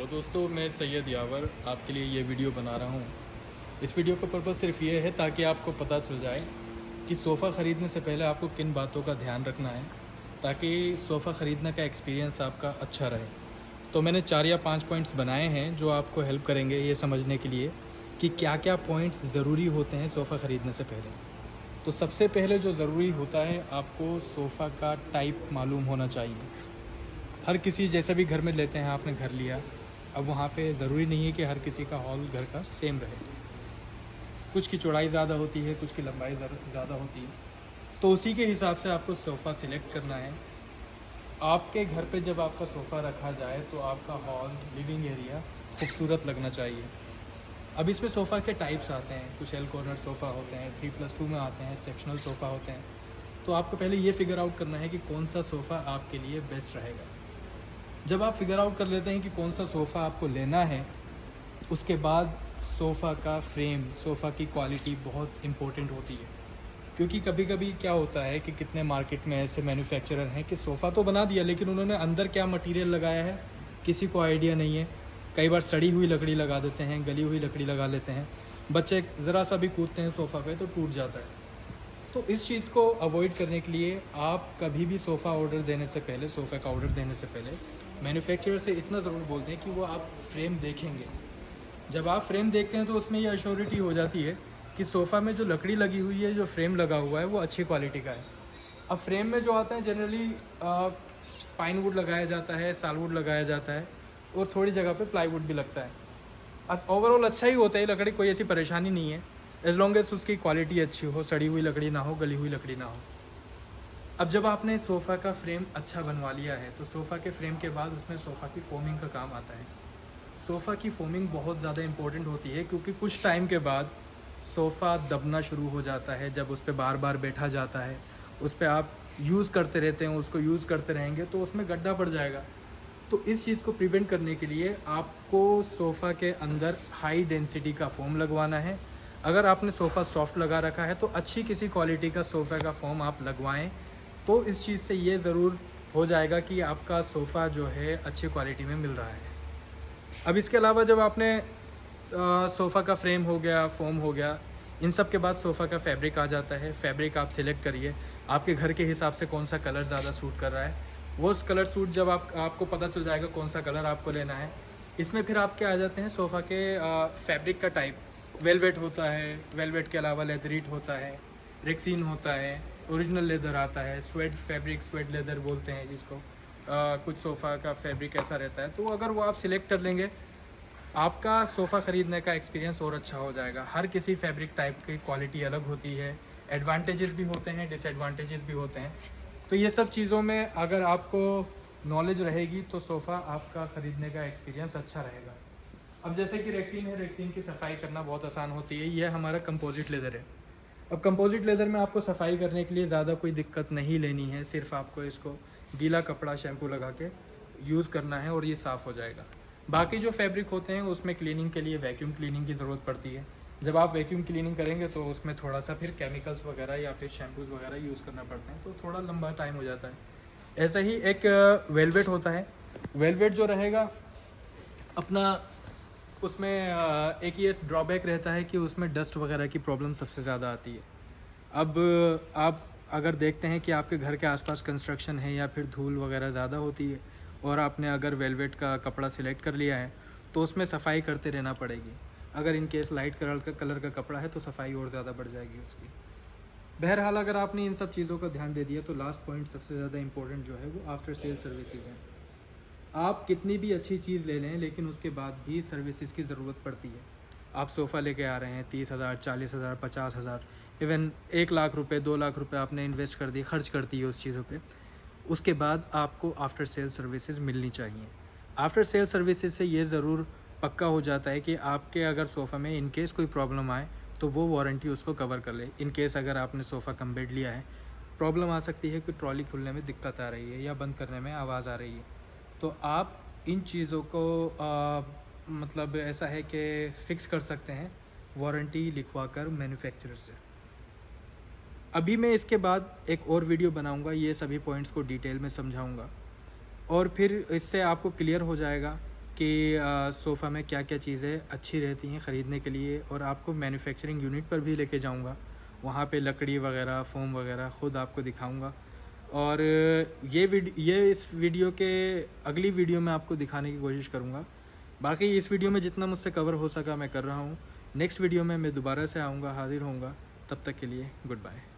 दोस्तों, मैं सैयद यावर आपके लिए ये वीडियो बना रहा हूँ। इस वीडियो का पर्पज़ सिर्फ ये है ताकि आपको पता चल जाए कि सोफ़ा ख़रीदने से पहले आपको किन बातों का ध्यान रखना है ताकि सोफ़ा ख़रीदने का एक्सपीरियंस आपका अच्छा रहे। तो मैंने 4 या 5 पॉइंट्स बनाए हैं जो आपको हेल्प करेंगे ये समझने के लिए कि क्या क्या पॉइंट्स ज़रूरी होते हैं सोफ़ा ख़रीदने से पहले। तो सबसे पहले जो ज़रूरी होता है, आपको सोफ़ा का टाइप मालूम होना चाहिए। हर किसी जैसे भी घर में लेते हैं, आपने घर लिया, अब वहाँ पे ज़रूरी नहीं है कि हर किसी का हॉल घर का सेम रहे। कुछ की चौड़ाई ज़्यादा होती है, कुछ की लंबाई ज़्यादा होती है, तो उसी के हिसाब से आपको सोफ़ा सिलेक्ट करना है। आपके घर पे जब आपका सोफ़ा रखा जाए तो आपका हॉल, लिविंग एरिया खूबसूरत लगना चाहिए। अब इसमें सोफ़ा के टाइप्स आते हैं, कुछ एल कॉर्नर सोफ़ा होते हैं, 3+2 में आते हैं, सेक्शनल सोफ़ा होते हैं। तो आपको पहले ये फिगर आउट करना है कि कौन सा सोफ़ा आपके लिए बेस्ट रहेगा। जब आप फिगर आउट कर लेते हैं कि कौन सा सोफ़ा आपको लेना है, उसके बाद सोफ़ा का फ्रेम, सोफ़ा की क्वालिटी बहुत इम्पोर्टेंट होती है। क्योंकि कभी कभी क्या होता है कि कितने मार्केट में ऐसे मैन्युफैक्चरर हैं कि सोफ़ा तो बना दिया, लेकिन उन्होंने अंदर क्या मटेरियल लगाया है किसी को आइडिया नहीं है। कई बार सड़ी हुई लकड़ी लगा देते हैं, गली हुई लकड़ी लगा लेते हैं, बच्चे ज़रा सा भी कूदते हैं सोफ़ा पे तो टूट जाता है। तो इस चीज़ को अवॉइड करने के लिए आप कभी भी सोफ़ा ऑर्डर देने से पहले, सोफ़े का ऑर्डर देने से पहले मैन्युफैक्चरर से इतना ज़रूर बोलते हैं कि वो आप फ्रेम देखेंगे। जब आप फ्रेम देखते हैं तो उसमें ये एश्योरिटी हो जाती है कि सोफ़ा में जो लकड़ी लगी हुई है, जो फ्रेम लगा हुआ है, वो अच्छी क्वालिटी का है। अब फ्रेम में जो आता है जनरली पाइन वुड लगाया जाता है, सालवुड लगाया जाता है और थोड़ी जगह पे प्लाईवुड भी लगता है। ओवरऑल अच्छा ही होता है लकड़ी, कोई ऐसी परेशानी नहीं है, एज लॉन्ग एज उसकी क्वालिटी अच्छी हो, सड़ी हुई लकड़ी ना हो, गली हुई लकड़ी ना हो। अब जब आपने सोफ़ा का फ्रेम अच्छा बनवा लिया है तो सोफ़ा के फ्रेम के बाद उसमें सोफ़ा की फोमिंग का काम आता है। सोफ़ा की फोमिंग बहुत ज़्यादा इंपॉर्टेंट होती है क्योंकि कुछ टाइम के बाद सोफ़ा दबना शुरू हो जाता है। जब उस पर बार बार बैठा जाता है, उस पर आप यूज़ करते रहते हैं, उसको यूज़ करते रहेंगे तो उसमें गड्ढा पड़ जाएगा। तो इस चीज़ को प्रिवेंट करने के लिए आपको सोफ़ा के अंदर हाई डेंसिटी का फ़ोम लगवाना है। अगर आपने सोफ़ा सॉफ्ट लगा रखा है तो अच्छी किसी क्वालिटी का सोफ़ा का फ़ोम आप लगवाएं, तो इस चीज़ से ये ज़रूर हो जाएगा कि आपका सोफ़ा जो है अच्छी क्वालिटी में मिल रहा है। अब इसके अलावा जब आपने सोफ़ा का फ्रेम हो गया, फ़ोम हो गया, इन सब के बाद सोफ़ा का फैब्रिक आ जाता है। फैब्रिक आप सिलेक्ट करिए, आपके घर के हिसाब से कौन सा कलर ज़्यादा सूट कर रहा है। वो कलर सूट जब आपको पता चल जाएगा कौन सा कलर आपको लेना है, इसमें फिर आपके आ जाते हैं सोफ़ा के फैब्रिक का टाइप। वेलवेट होता है, वेलवेट के अलावा लेदरीट होता है, रेक्सीन होता है, ओरिजिनल लेदर आता है, स्वेड फैब्रिक, स्वेड लेदर बोलते हैं जिसको। कुछ सोफ़ा का फैब्रिक ऐसा रहता है, तो अगर वो आप सिलेक्ट कर लेंगे, आपका सोफ़ा ख़रीदने का एक्सपीरियंस और अच्छा हो जाएगा। हर किसी फैब्रिक टाइप की क्वालिटी अलग होती है, एडवांटेजेस भी होते हैं, डिसएडवांटेजेस भी होते हैं। तो ये सब चीज़ों में अगर आपको नॉलेज रहेगी तो सोफ़ा आपका ख़रीदने का एक्सपीरियंस अच्छा रहेगा। अब जैसे कि रेक्सीन है, रेक्सीन की सफाई करना बहुत आसान होती है। यह हमारा कंपोजिट लेदर है। अब कंपोजिट लेदर में आपको सफाई करने के लिए ज़्यादा कोई दिक्कत नहीं लेनी है, सिर्फ आपको इसको गीला कपड़ा शैम्पू लगा के यूज़ करना है और ये साफ़ हो जाएगा। बाकी जो फैब्रिक होते हैं उसमें क्लीनिंग के लिए वैक्यूम क्लीनिंग की ज़रूरत पड़ती है। जब आप वैक्यूम क्लीनिंग करेंगे तो उसमें थोड़ा सा फिर केमिकल्स वगैरह या फिर शैम्पूज़ वगैरह यूज़ करना पड़ते हैं, तो थोड़ा लंबा टाइम हो जाता है। ऐसा ही एक वेलवेट होता है। वेलवेट जो रहेगा अपना, उसमें एक ये ड्रॉबैक रहता है कि उसमें डस्ट वगैरह की प्रॉब्लम सबसे ज़्यादा आती है। अब आप अगर देखते हैं कि आपके घर के आसपास कंस्ट्रक्शन है या फिर धूल वगैरह ज़्यादा होती है और आपने अगर वेलवेट का कपड़ा सिलेक्ट कर लिया है तो उसमें सफाई करते रहना पड़ेगी। अगर इन केस लाइट कलर का कपड़ा है तो सफाई और ज़्यादा बढ़ जाएगी उसकी। बहरहाल अगर आपने इन सब चीज़ों का ध्यान दे दिया तो लास्ट पॉइंट सबसे ज़्यादा इंपॉर्टेंट जो है वो आफ्टर सेल सर्विसेज हैं। आप कितनी भी अच्छी चीज़ ले लें लेकिन उसके बाद भी सर्विसेज की ज़रूरत पड़ती है। आप सोफ़ा लेके आ रहे हैं, 30,000, 40,000, 50,000, इवन 1 लाख रुपए, 2 लाख रुपए आपने इन्वेस्ट कर दिए, खर्च कर दिए उस चीज़ों पे। उसके बाद आपको आफ्टर सेल सर्विसेज मिलनी चाहिए। आफ्टर सेल सर्विसेज से ये ज़रूर पक्का हो जाता है कि आपके अगर सोफ़ा में इन केस कोई प्रॉब्लम आए तो वो वारंटी उसको कवर कर ले। इन केस अगर आपने सोफ़ा कम बेड लिया है, प्रॉब्लम आ सकती है कि ट्रॉली खुलने में दिक्कत आ रही है या बंद करने में आवाज़ आ रही है, तो आप इन चीज़ों को मतलब ऐसा है कि फ़िक्स कर सकते हैं वारंटी लिखवा कर मैन्युफैक्चरर से। अभी मैं इसके बाद एक और वीडियो बनाऊंगा, ये सभी पॉइंट्स को डिटेल में समझाऊंगा और फिर इससे आपको क्लियर हो जाएगा कि सोफ़ा में क्या क्या चीज़ें अच्छी रहती हैं ख़रीदने के लिए, और आपको मैन्युफैक्चरिंग यूनिट पर भी लेके जाऊंगा। वहाँ पे लकड़ी वगैरह, फ़ोम वगैरह ख़ुद आपको दिखाऊंगा। और ये इस वीडियो के अगली वीडियो में आपको दिखाने की कोशिश करूँगा। बाकी इस वीडियो में जितना मुझसे कवर हो सका मैं कर रहा हूँ। नेक्स्ट वीडियो में मैं दोबारा से आऊँगा, हाज़िर होऊंगा। तब तक के लिए गुड बाय।